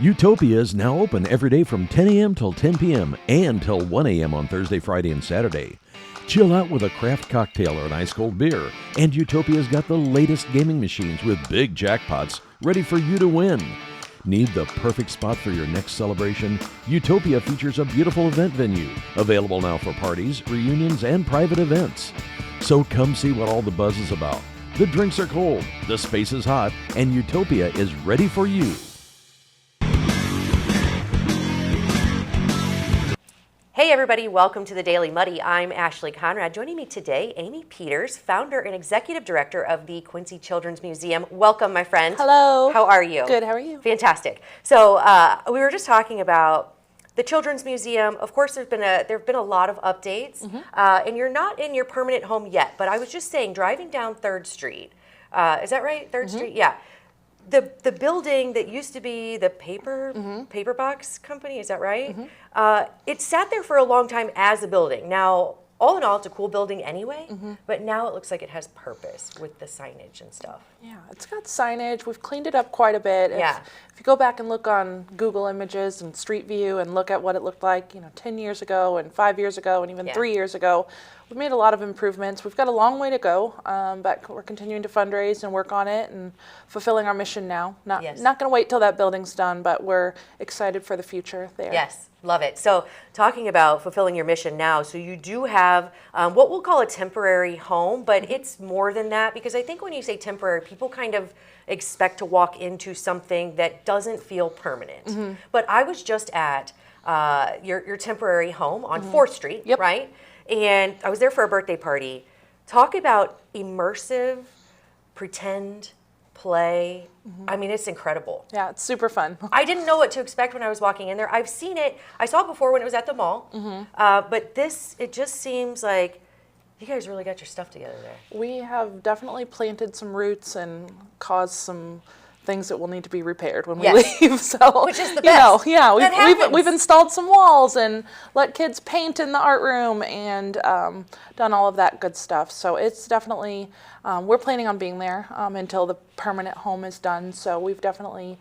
Utopia is now open every day from 10 a.m. till 10 p.m. and till 1 a.m. on Thursday, Friday, and Saturday. Chill out with a craft cocktail or an ice cold beer, and Utopia's got the latest gaming machines with big jackpots ready for you to win. Need the perfect spot for your next celebration? Utopia features a beautiful event venue, available now for parties, reunions, and private events. So come see what all the buzz is about. The drinks are cold, the space is hot, and Utopia is ready for you. Hey everybody, welcome to the Daily Muddy. I'm Ashley Conrad. Joining me today, Amy Peters, founder and executive director of the Quincy Children's Museum. Welcome, my friend. Hello. How are you? Good, how are you? Fantastic. So we were just talking about the Children's Museum. Of course, there have been a lot of updates, and you're not in your permanent home yet, but I was just saying, driving down 3rd Street, is that right, 3rd Street? Yeah. The building that used to be the paper box company, is that right? It sat there for a long time as a building. Now, all in all, it's a cool building anyway, but now it looks like it has purpose with the signage and stuff. Yeah, it's got signage. We've cleaned it up quite a bit. Yeah. If you go back and look on Google Images and Street View and look at what it looked like, 10 years ago and 5 years ago and even 3 years ago, we've made a lot of improvements. We've got a long way to go, but we're continuing to fundraise and work on it and fulfilling our mission now. Not going to wait till that building's done, but we're excited for the future there. Yes, love it. So talking about fulfilling your mission now, so you do have what we'll call a temporary home, but it's more than that, because I think when you say temporary, people kind of expect to walk into something that doesn't feel permanent. But I was just at your temporary home on 4th Street, right? And I was there for a birthday party. Talk about immersive, pretend, play. I mean, it's incredible. Yeah, it's super fun. I didn't know what to expect when I was walking in there. I've seen it. I saw it before when it was at the mall. But this, it just seems like you guys really got your stuff together there. We have definitely planted some roots and caused some things that will need to be repaired when we leave. So, which is the best. We've installed some walls and let kids paint in the art room and done all of that good stuff. So it's definitely, we're planning on being there until the permanent home is done. So we've definitely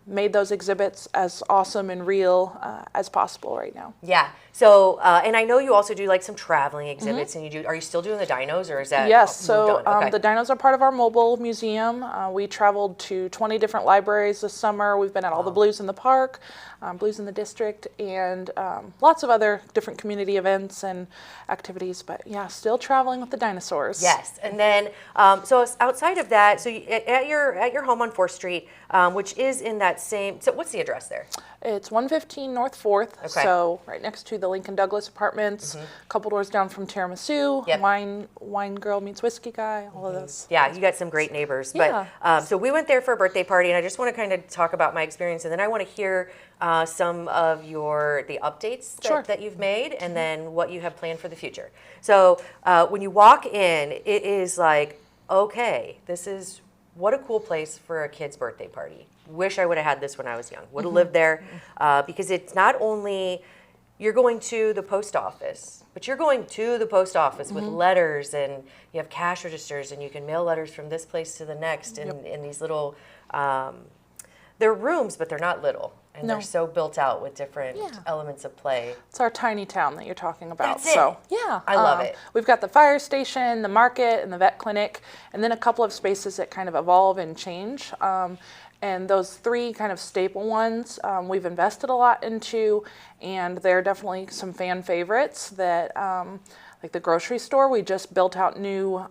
made those exhibits as awesome and real as possible right now. Yeah. So, and I know you also do like some traveling exhibits, and are you still doing the dinos, or is that? Yes. So the dinos are part of our mobile museum. We traveled to 20 different libraries this summer. We've been at all the Blues in the Park, Blues in the District, and lots of other different community events and activities. But yeah, still traveling with the dinosaurs. Yes. And then, so outside of that, so at your home on 4th Street, which is in that same, so what's the address there? It's 115 North 4th, so right next to the Lincoln Douglas Apartments, a couple doors down from Tiramisu, Wine Girl Meets Whiskey Guy, all of those. Yeah, you got some great neighbors. But so we went there for a birthday party, and I just want to kind of talk about my experience, and then I want to hear some of the updates that you've made, and then what you have planned for the future. So when you walk in, it is like, okay, this is what a cool place for a kid's birthday party. Wish I would have had this when I was young. Would have lived there, because it's not only you're going to the post office, but you're going to the post office with letters, and you have cash registers, and you can mail letters from this place to the next in these little, they're rooms, but they're not little. And they're so built out with different elements of play. It's our tiny town that you're talking about. That's so it. Yeah, I love it. We've got the fire station, the market, and the vet clinic, and then a couple of spaces that kind of evolve and change. And those 3 kind of staple ones we've invested a lot into, and they're definitely some fan favorites that, like the grocery store, we just built out new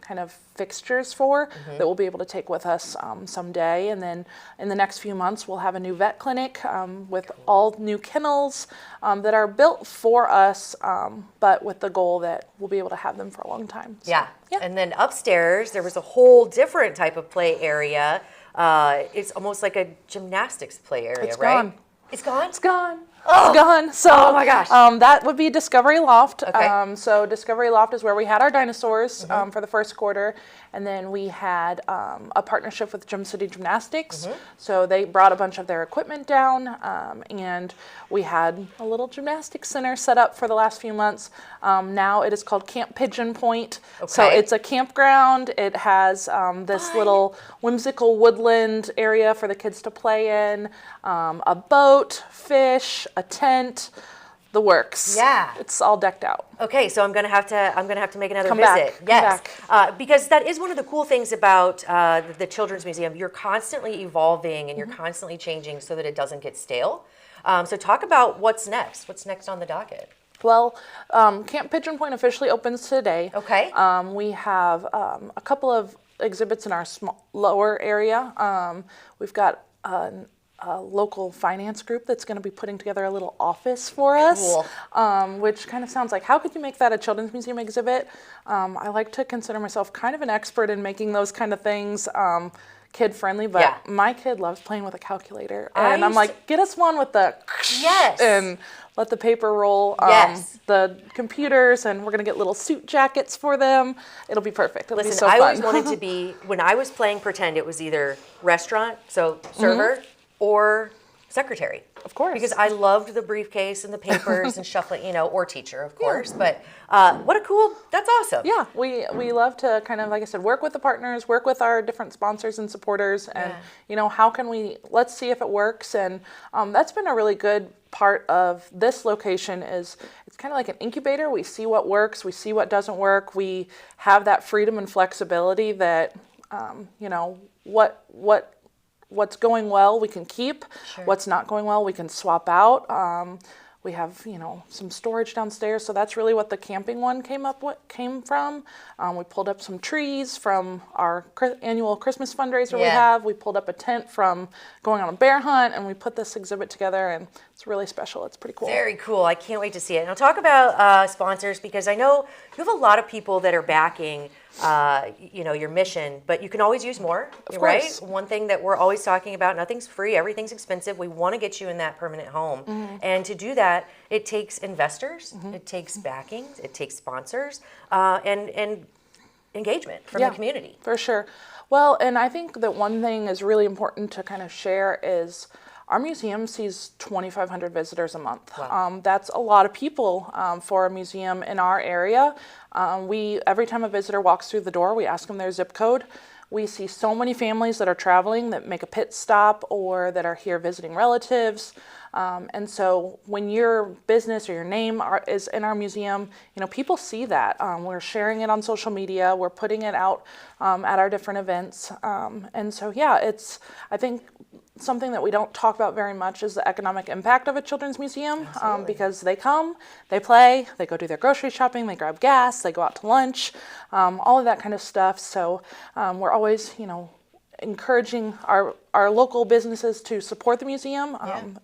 kind of fixtures for that we'll be able to take with us someday. And then in the next few months, we'll have a new vet clinic with all new kennels that are built for us, but with the goal that we'll be able to have them for a long time. So, yeah. And then upstairs, there was a whole different type of play area. It's almost like a gymnastics play area, right? Gone. It's gone? It's gone. It's gone. So, oh my gosh. That would be Discovery Loft. Okay. So Discovery Loft is where we had our dinosaurs for the first quarter. And then we had a partnership with Gym City Gymnastics. So they brought a bunch of their equipment down, and we had a little gymnastics center set up for the last few months. Now it is called Camp Pigeon Point. Okay. So it's a campground. It has this little whimsical woodland area for the kids to play in, a boat, fish, a tent, the works. Yeah. It's all decked out. Okay, so I'm gonna have to make another Come visit. back. Yes, Come because that is one of the cool things about the Children's Museum. You're constantly evolving and you're constantly changing so that it doesn't get stale. So talk about what's next. What's next on the docket? Well, Camp Pigeon Point officially opens today. Okay. We have a couple of exhibits in our lower area. We've got a local finance group that's going to be putting together a little office for us, which kind of sounds like, how could you make that a children's museum exhibit? I like to consider myself kind of an expert in making those kind of things kid friendly, but my kid loves playing with a calculator, and I'm like, get us one with the and let the paper roll, the computers, and we're gonna get little suit jackets for them. It'll be perfect. It'll be so fun. I always wanted to be, when I was playing pretend, it was either restaurant, so server, or secretary. Of course. Because I loved the briefcase and the papers and shuffling, or teacher, of course. But that's awesome. Yeah, we love to kind of, like I said, work with the partners, work with our different sponsors and supporters, and, how can let's see if it works. And that's been a really good part of this location is it's kind of like an incubator. We see what works, we see what doesn't work. We have that freedom and flexibility that, what's going well, we can keep. Sure. What's not going well, we can swap out. We have, some storage downstairs, so that's really what the camping one came from. We pulled up some trees from our annual Christmas fundraiser we have. We pulled up a tent from going on a bear hunt, and we put this exhibit together, and it's really special. It's pretty cool. Very cool. I can't wait to see it. And I'll talk about sponsors, because I know you have a lot of people that are backing your mission, but you can always use more, right? One thing that we're always talking about, nothing's free, everything's expensive. We want to get you in that permanent home. And to do that, it takes investors, it takes backing, it takes sponsors, and engagement from the community. For sure. Well, and I think that one thing is really important to kind of share is our museum sees 2,500 visitors a month. Wow. That's a lot of people for a museum in our area. Every time a visitor walks through the door, we ask them their zip code. We see so many families that are traveling that make a pit stop or that are here visiting relatives. And so when your business or your name is in our museum, people see that. We're sharing it on social media. We're putting it out at our different events. And so, it's, I think, something that we don't talk about very much is the economic impact of a children's museum, because they come, they play, they go do their grocery shopping, they grab gas, they go out to lunch, all of that kind of stuff. So we're always, encouraging our local businesses to support the museum,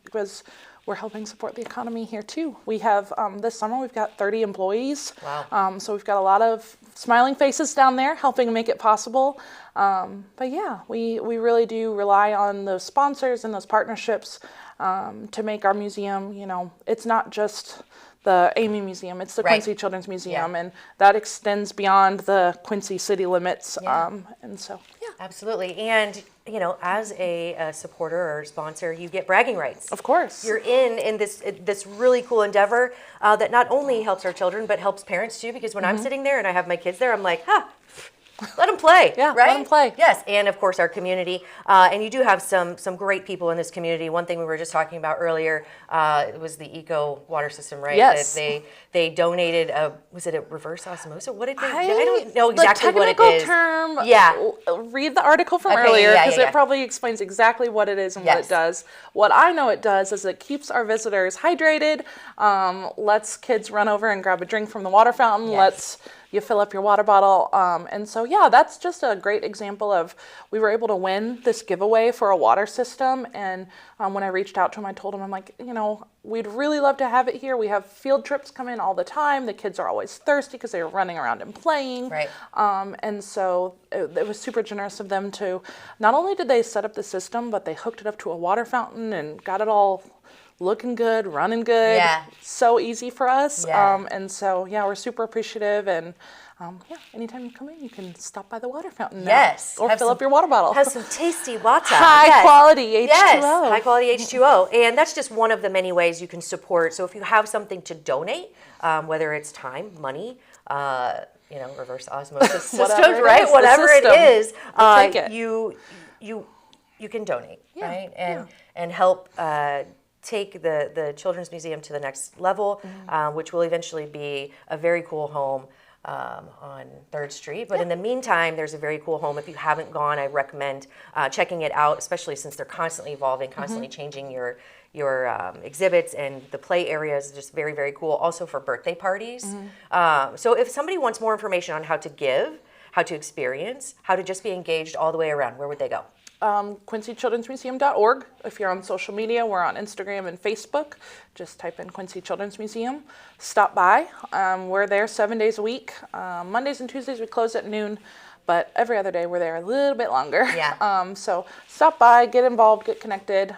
because we're helping support the economy here too. We have, this summer, we've got 30 employees. Wow. So we've got a lot of smiling faces down there helping make it possible. But we really do rely on those sponsors and those partnerships to make our museum, it's not just the Amy Museum, it's the Quincy Children's Museum, and that extends beyond the Quincy city limits. And so, Absolutely. And, as a supporter or sponsor, you get bragging rights. Of course. You're in this really cool endeavor that not only helps our children, but helps parents too, because when I'm sitting there and I have my kids there, I'm like, let them play, right? Let them play. Yes, and of course our community. And you do have some great people in this community. One thing we were just talking about earlier was the eco water system, right? Yes. That they donated was it a reverse osmosis? What did they? I don't know exactly what it is. Term. Yeah. Read the article from earlier, because it probably explains exactly what it is and what it does. What I know it does is it keeps our visitors hydrated. Lets kids run over and grab a drink from the water fountain. Lets you fill up your water bottle. And so, that's just a great example of, we were able to win this giveaway for a water system. And when I reached out to him, I told him, I'm like, we'd really love to have it here. We have field trips come in all the time. The kids are always thirsty because they're running around and playing. Right. And so it was super generous of them to, not only did they set up the system, but they hooked it up to a water fountain and got it all looking good, running good. Yeah. So easy for us. Yeah. And so, yeah, we're super appreciative. And yeah, anytime you come in, you can stop by the water fountain. Yes. Or fill up your water bottle. Have some tasty water. High quality H2O. Yes, high quality H2O. And that's just one of the many ways you can support. So if you have something to donate, whether it's time, money, reverse osmosis systems, right? Whatever it is, you can donate, right? And help take the Children's Museum to the next level, which will eventually be a very cool home on 3rd Street. But in the meantime, there's a very cool home. If you haven't gone, I recommend checking it out, especially since they're constantly evolving, constantly changing your exhibits, and the play area is just very, very cool. Also for birthday parties. So if somebody wants more information on how to give, how to experience, how to just be engaged all the way around, where would they go? QuincyChildren'sMuseum.org. If you're on social media, we're on Instagram and Facebook. Just type in Quincy Children's Museum. Stop by. We're there 7 days a week. Mondays and Tuesdays we close at noon, but every other day we're there a little bit longer. Yeah. So stop by, get involved, get connected.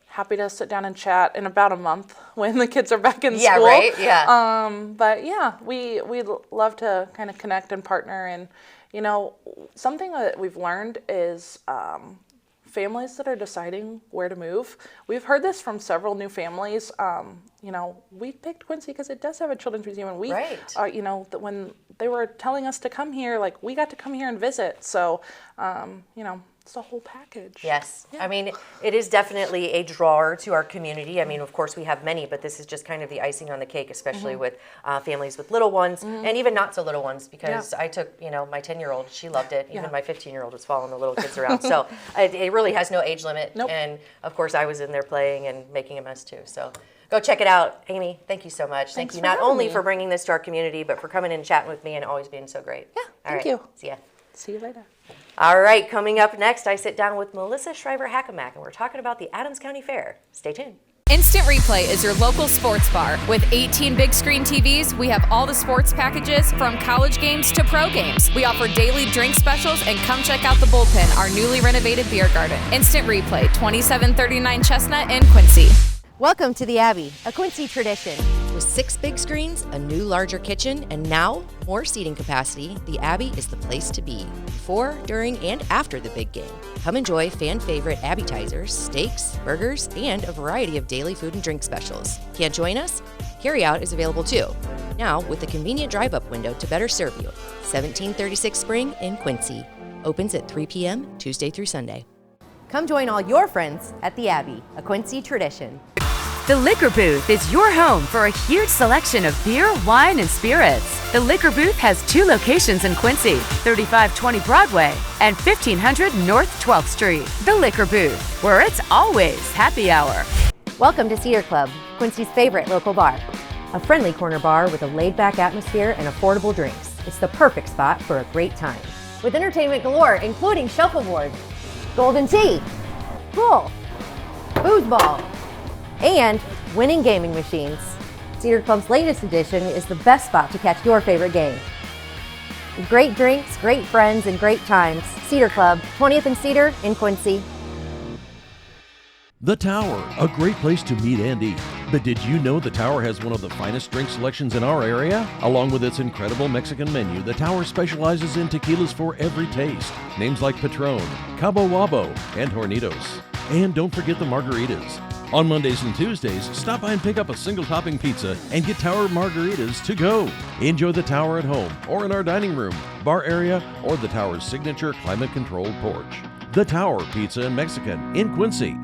Happy to sit down and chat in about a month when the kids are back in school. Yeah, right? Yeah. But yeah, we love to kind of connect and partner. And something that we've learned is families that are deciding where to move. We've heard this from several new families. We picked Quincy because it does have a children's museum, and we, when they were telling us to come here, like, we got to come here and visit. So, it's the whole package. Yes. Yeah. I mean, it is definitely a drawer to our community. I mean, of course, we have many, but this is just kind of the icing on the cake, especially with families with little ones, and even not so little ones, because I took, my 10-year-old, she loved it. Even my 15-year-old was following the little kids around. So it really has no age limit. Nope. And, of course, I was in there playing and making a mess, too. So go check it out. Amy, thank you so much. Thanks thank you for not having only me. for bringing this to our community, but for coming and chatting with me and always being so great. Yeah, All thank you. See ya. See you later. All right, coming up next, I sit down with Melissa Shriver-Hackamack, and we're talking about the Adams County Fair. Stay tuned. Instant Replay is your local sports bar. With 18 big screen TVs, we have all the sports packages from college games to pro games. We offer daily drink specials, and come check out the Bullpen, our newly renovated beer garden. Instant Replay, 2739 Chestnut in Quincy. Welcome to the Abbey, a Quincy tradition. With 6 big screens, a new larger kitchen, and now more seating capacity, the Abbey is the place to be before, during, and after the big game. Come enjoy fan favorite appetizers, steaks, burgers, and a variety of daily food and drink specials. Can't join us? Carryout is available too. Now with a convenient drive-up window to better serve you. 1736 Spring in Quincy. Opens at 3 p.m. Tuesday through Sunday. Come join all your friends at the Abbey, a Quincy tradition. The Liquor Booth is your home for a huge selection of beer, wine, and spirits. The Liquor Booth has 2 locations in Quincy, 3520 Broadway and 1500 North 12th Street. The Liquor Booth, where it's always happy hour. Welcome to Cedar Club, Quincy's favorite local bar. A friendly corner bar with a laid-back atmosphere and affordable drinks. It's the perfect spot for a great time. With entertainment galore, including shuffleboard, golden tea, pool, foosball, and winning gaming machines. Cedar Club's latest edition is the best spot to catch your favorite game. Great drinks, great friends, and great times. Cedar Club, 20th and Cedar in Quincy. The Tower, a great place to meet and eat. But did you know the Tower has one of the finest drink selections in our area? Along with its incredible Mexican menu, the Tower specializes in tequilas for every taste. Names like Patron, Cabo Wabo, and Hornitos. And don't forget the margaritas. On Mondays and Tuesdays, stop by and pick up a single topping pizza and get Tower margaritas to go. Enjoy the Tower at home or in our dining room, bar area, or the Tower's signature climate-controlled porch. The Tower Pizza and Mexican in Quincy.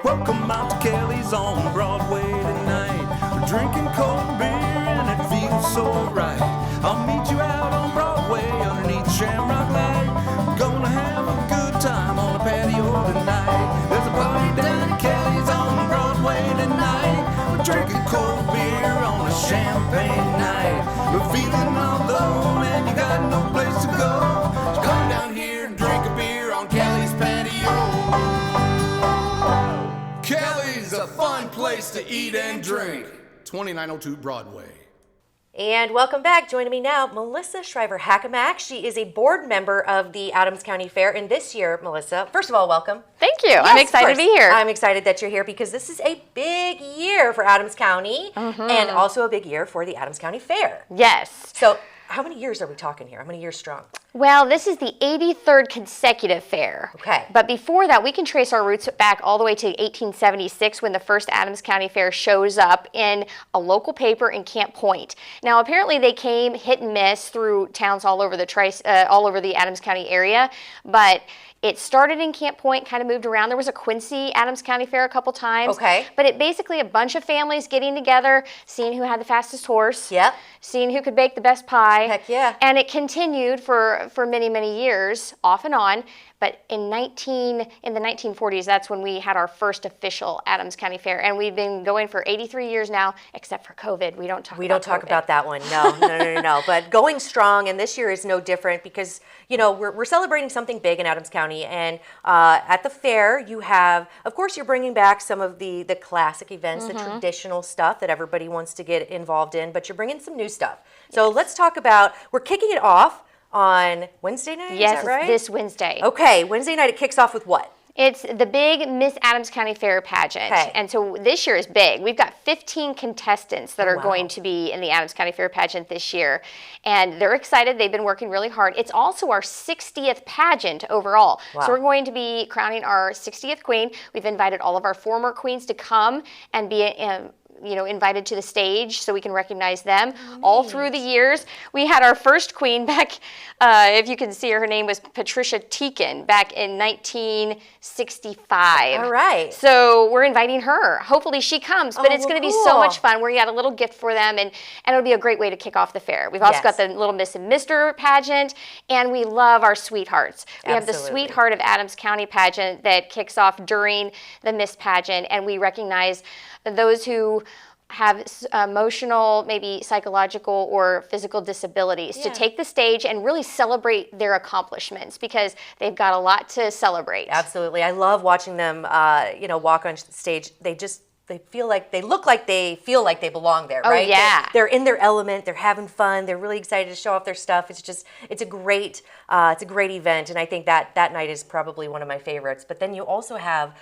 Welcome out to Kelly's on Broadway tonight. We're drinking cold beer and it feels so right. I'll meet you out on Broadway underneath Shamrock Light. We're gonna have a good time on the patio tonight. There's a party down at Kelly's on Broadway tonight. We're drinking cold beer on a champagne night. We're feeling all alone and you got no place to go. So come down here and drink a beer on Kelly's patio. fun place to eat and drink. 2902 Broadway. And welcome back. Joining me now, Melissa Shriver-Hackamack. She is a board member of the Adams County Fair. And this year, Melissa, first of all, welcome. Thank you. Yes, I'm excited to be here. I'm excited that you're here because this is a big year for Adams County and also a big year for the Adams County Fair. Yes. So how many years are we talking here? How many years strong? Well, this is the 83rd consecutive fair. Okay. But before that, we can trace our roots back all the way to 1876 when the first Adams County Fair shows up in a local paper in Camp Point. Now, apparently they came hit and miss through towns all over the Adams County area, but it started in Camp Point, kind of moved around. There was a Quincy Adams County Fair a couple times. Okay. But it basically a bunch of families getting together, seeing who had the fastest horse. Yep. Seeing who could bake the best pie. Heck yeah. And it continued for many, many years, off and on. But in the 1940s, that's when we had our first official Adams County Fair. And we've been going for 83 years now, except for COVID. We don't talk about that one. No. But going strong, and this year is no different because, we're celebrating something big in Adams County. And at the fair, you have, of course, you're bringing back some of the classic events, the traditional stuff that everybody wants to get involved in, but you're bringing some new stuff. So let's talk about, we're kicking it off on Wednesday night, yes, is that right? It's this Wednesday. Okay, Wednesday night it kicks off with what? It's the big Miss Adams County Fair pageant. Okay. And so this year is big. We've got 15 contestants that are going to be in the Adams County Fair pageant this year. And they're excited. They've been working really hard. It's also our 60th pageant overall. Wow. So we're going to be crowning our 60th queen. We've invited all of our former queens to come and be invited to the stage so we can recognize them. All through the years. We had our first queen back, if you can see her name was Patricia Teakin back in 1965. All right. So we're inviting her. Hopefully she comes, but it's going to be so cool. much fun. We got a little gift for them, and it'll be a great way to kick off the fair. We've also got the Little Miss and Mr. pageant, and we love our Sweethearts. We have the Sweetheart of Adams County pageant that kicks off during the Miss pageant, and we recognize those who have emotional, maybe psychological or physical disabilities to take the stage and really celebrate their accomplishments because they've got a lot to celebrate. Absolutely. I love watching them, walk on stage. They feel like they feel like they belong there, right? Oh, yeah. They're in their element. They're having fun. They're really excited to show off their stuff. It's a great event. And I think that night is probably one of my favorites. But then you also have,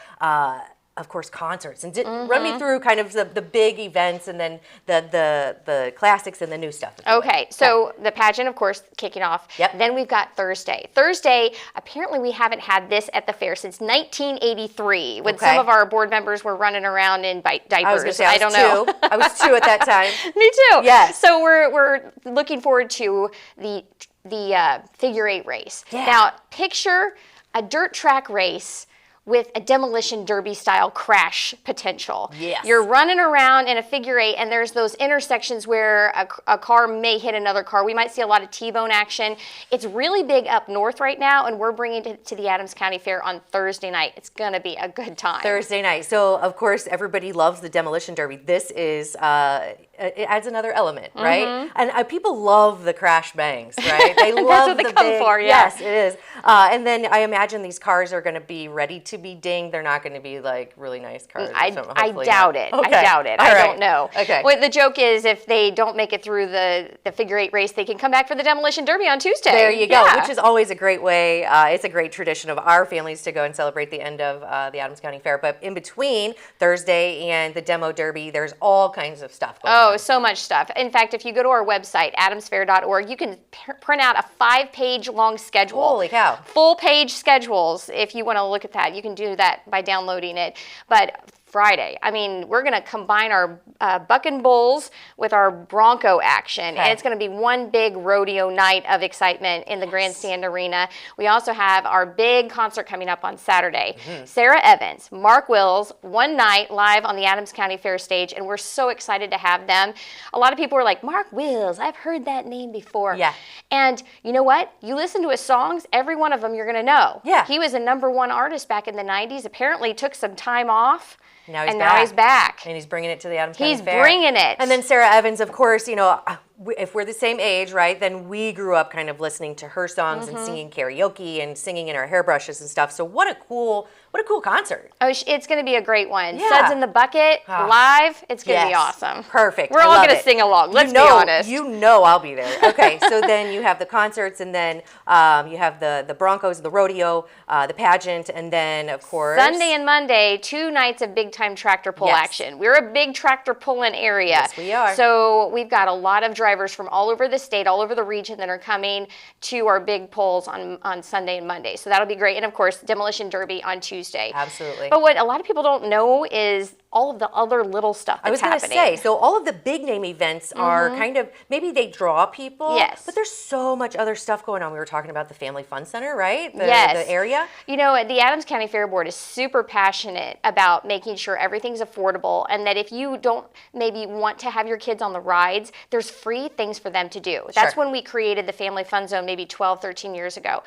of course, concerts. And run me through kind of the big events and then the classics and the new stuff. Okay, so the pageant, of course, kicking off. Yep. Then we've got Thursday. Thursday, apparently we haven't had this at the fair since 1983 when some of our board members were running around in diapers. I was going to say, I don't know. I was 2 at that time. Me too. Yes. So we're looking forward to the figure 8 race. Yeah. Now, picture a dirt track race with a demolition derby style crash potential. Yes. You're running around in a figure 8 and there's those intersections where a car may hit another car. We might see a lot of T-bone action. It's really big up north right now, and we're bringing it to the Adams County Fair on Thursday night. It's going to be a good time. Thursday night. So, of course, everybody loves the demolition derby. This is, it adds another element, right? And people love the crash bangs, right? They love That's what they come big, for, Yes, it is. And then I imagine these cars are going to be ready to be dinged. They're not going to be like really nice cars. I doubt it. Okay. I doubt it. All I right. don't know. Okay. Well, the joke is if they don't make it through the figure 8 race, they can come back for the demolition derby on Tuesday. There you go, Yeah. which is always a great way. It's a great tradition of our families to go and celebrate the end of the Adams County Fair. But in between Thursday and the demo derby, there's all kinds of stuff going on. So much stuff. In fact, if you go to our website, adamsfair.org, you can print out a 5-page long schedule. Holy cow. Full-page schedules. If you want to look at that, you can do that by downloading it. But Friday, I mean, we're going to combine our buck and bulls with our bronco action. Okay. And it's going to be one big rodeo night of excitement in the Grandstand Arena. We also have our big concert coming up on Saturday. Sarah Evans, Mark Wills, one night live on the Adams County Fair stage, and we're so excited to have them. A lot of people are like, Mark Wills, I've heard that name before. Yeah. And you know what? You listen to his songs, every one of them you're going to know. Yeah. He was a #1 artist back in the 90s, apparently took some time off. Now he's and back. now he's back. And he's bringing it to the Adams County He's Fair. bringing it. And then Sarah Evans, of course, if we're the same age, right, then we grew up kind of listening to her songs and singing karaoke and singing in our hairbrushes and stuff. So what a cool concert. Oh, it's going to be a great one. Yeah. Suds in the Bucket, live. It's going to be awesome. Perfect. We're all going to sing along. Let's be honest. You know I'll be there. Okay, so then you have the concerts, and then you have the Broncos, the rodeo, the pageant, and then, of course... Sunday and Monday, 2 nights of big-time tractor pull action. We're a big tractor pulling area. Yes, we are. So we've got a lot of drivers from all over the state, all over the region that are coming to our big pulls on Sunday and Monday. So that'll be great. And, of course, Demolition Derby on Tuesday. Absolutely. But what a lot of people don't know is all of the other little stuff that's happening. I was going to say, so all of the big name events are kind of, maybe they draw people. Yes. But there's so much other stuff going on. We were talking about the Family Fun Center, right? Yes. The area. You know, the Adams County Fair Board is super passionate about making sure everything's affordable, and that if you don't maybe want to have your kids on the rides, there's free things for them to do. That's when we created the Family Fun Zone maybe 12, 13 years ago.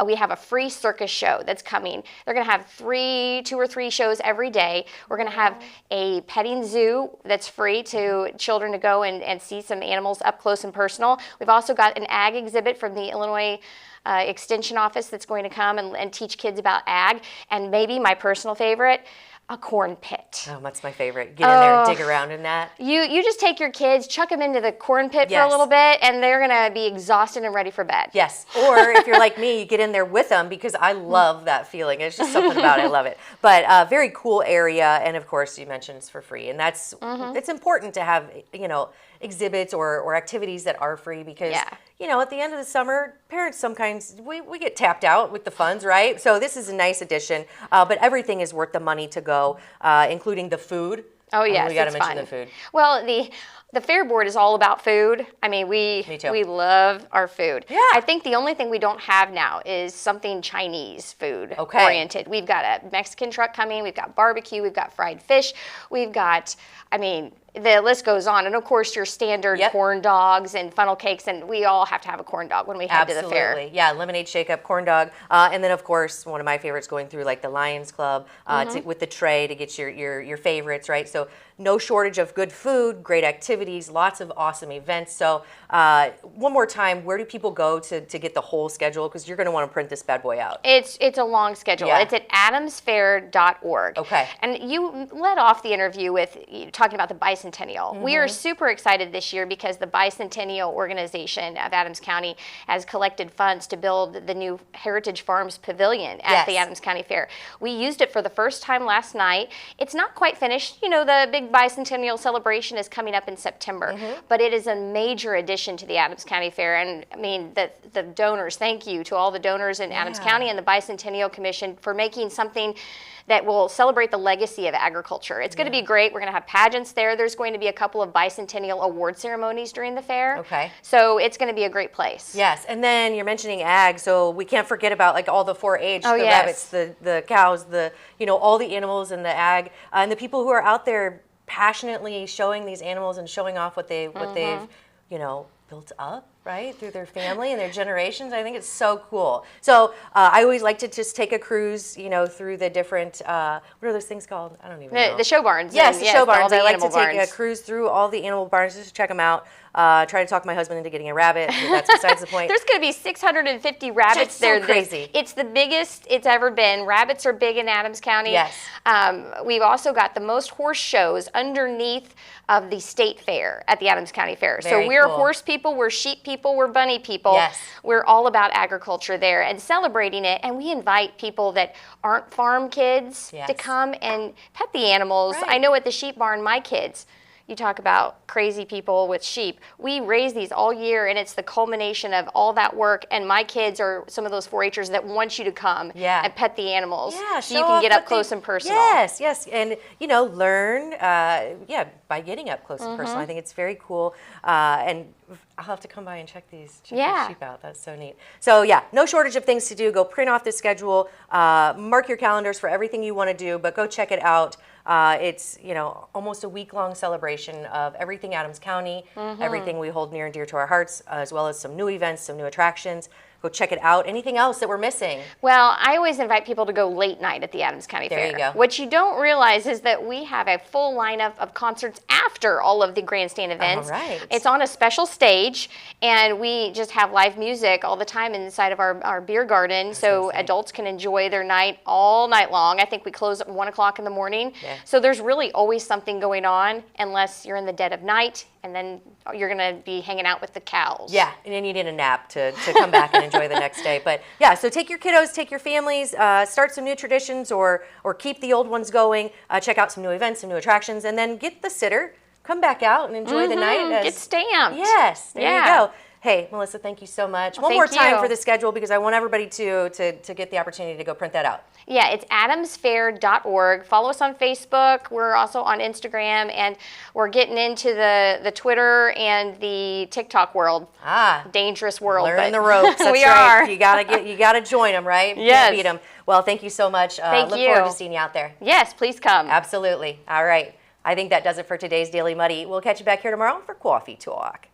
We have a free circus show that's coming. They're going to have 2 or 3 shows every day. We're going to have a petting zoo that's free to children to go and see some animals up close and personal. We've also got an ag exhibit from the Illinois Extension Office that's going to come and teach kids about ag. And maybe my personal favorite, a corn pit. Oh, that's my favorite. Get in there and dig around in that. You just take your kids, chuck them into the corn pit for a little bit, and they're going to be exhausted and ready for bed. Yes. Or if you're like me, you get in there with them, because I love that feeling. It's just something about it. I love it. But very cool area. And of course, you mentioned it's for free. And that's, it's important to have, you know, exhibits or activities that are free, because you know, at the end of the summer, parents sometimes we get tapped out with the funds, right? So this is a nice addition, but everything is worth the money to go, including the food. Oh yes, we got to mention the food. Well, the Fair Board is all about food. I mean, we love our food. Yeah. I think the only thing we don't have now is something Chinese food oriented. We've got a Mexican truck coming. We've got barbecue. We've got fried fish. We've got, I mean, the list goes on. And of course, your standard corn dogs and funnel cakes, and we all have to have a corn dog when we head to the fair. Absolutely. Yeah, lemonade shake-up, corn dog. And then, of course, one of my favorites, going through like the Lions Club with the tray to get your favorites, right? So no shortage of good food, great activities, lots of awesome events. So one more time, where do people go to get the whole schedule? Because you're going to want to print this bad boy out. It's a long schedule. Yeah. It's at adamsfair.org. Okay. And you led off the interview with talking about the bicentennial. We are super excited this year because the Bicentennial Organization of Adams County has collected funds to build the new Heritage Farms Pavilion at the Adams County Fair. We used it for the first time last night. It's not quite finished. You know, the big bicentennial celebration is coming up in September, but it is a major addition to the Adams County Fair. And I mean, the donors, thank you to all the donors in Adams County and the Bicentennial Commission for making something that will celebrate the legacy of agriculture. It's going to be great. We're going to have pageants there. There's going to be a couple of bicentennial award ceremonies during the fair. Okay. So it's going to be a great place. Yes, and then you're mentioning ag, so we can't forget about like all the 4-H, the rabbits, the cows, all the animals in the ag, and the people who are out there passionately showing these animals and showing off what they've built up, right, through their family and their generations. I think it's so cool. So I always like to just take a cruise, through the different, what are those things called? I don't even know. The show barns. Yes, the show barns. I like to take a cruise through all the animal barns just to check them out. Try to talk my husband into getting a rabbit. That's besides the point. There's going to be 650 rabbits there. So crazy. It's the biggest it's ever been. Rabbits are big in Adams County. Yes. We've also got the most horse shows underneath of the state fair at the Adams County Fair. Very so we're cool. horse people, we're sheep people, we're bunny people. Yes. We're all about agriculture there and celebrating it. And we invite people that aren't farm kids to come and pet the animals. Right. I know at the sheep barn, my kids, you talk about crazy people with sheep. We raise these all year, and it's the culmination of all that work. And my kids are some of those 4-Hers that want you to come and pet the animals, so you can get up close and personal. Yes, and learn, by getting up close and personal. I think it's very cool, and I'll have to come by and check these sheep out. That's so neat. So no shortage of things to do. Go print off the schedule, mark your calendars for everything you want to do, but go check it out. It's almost a week-long celebration of everything Adams County, everything we hold near and dear to our hearts, as well as some new events, some new attractions. go check it out. Anything else that we're missing? Well, I always invite people to go late night at the Adams County Fair. There you go. What you don't realize is that we have a full lineup of concerts after all of the grandstand events. All right. It's on a special stage, and we just have live music all the time inside of our beer garden, so adults can enjoy their night all night long. I think we close at 1 o'clock in the morning. Yeah. So there's really always something going on, unless you're in the dead of night, and then you're going to be hanging out with the cows. Yeah, and then you need a nap to come back and enjoy the next day. But yeah, so take your kiddos, take your families, start some new traditions or keep the old ones going, check out some new events, some new attractions, and then get the sitter, come back out and enjoy the night. Get stamped. Yes, there you go. Hey, Melissa, thank you so much. One more time for the schedule, because I want everybody to get the opportunity to go print that out. Yeah, it's adamsfair.org. Follow us on Facebook. We're also on Instagram, and we're getting into the Twitter and the TikTok world. Dangerous world. Learning the ropes. That's we right. are. You gotta join them, right? Yes. Can't beat them. Well, thank you so much. Thank you. Look forward to seeing you out there. Yes, please come. Absolutely. All right. I think that does it for today's Daily Muddy. We'll catch you back here tomorrow for Coffee Talk.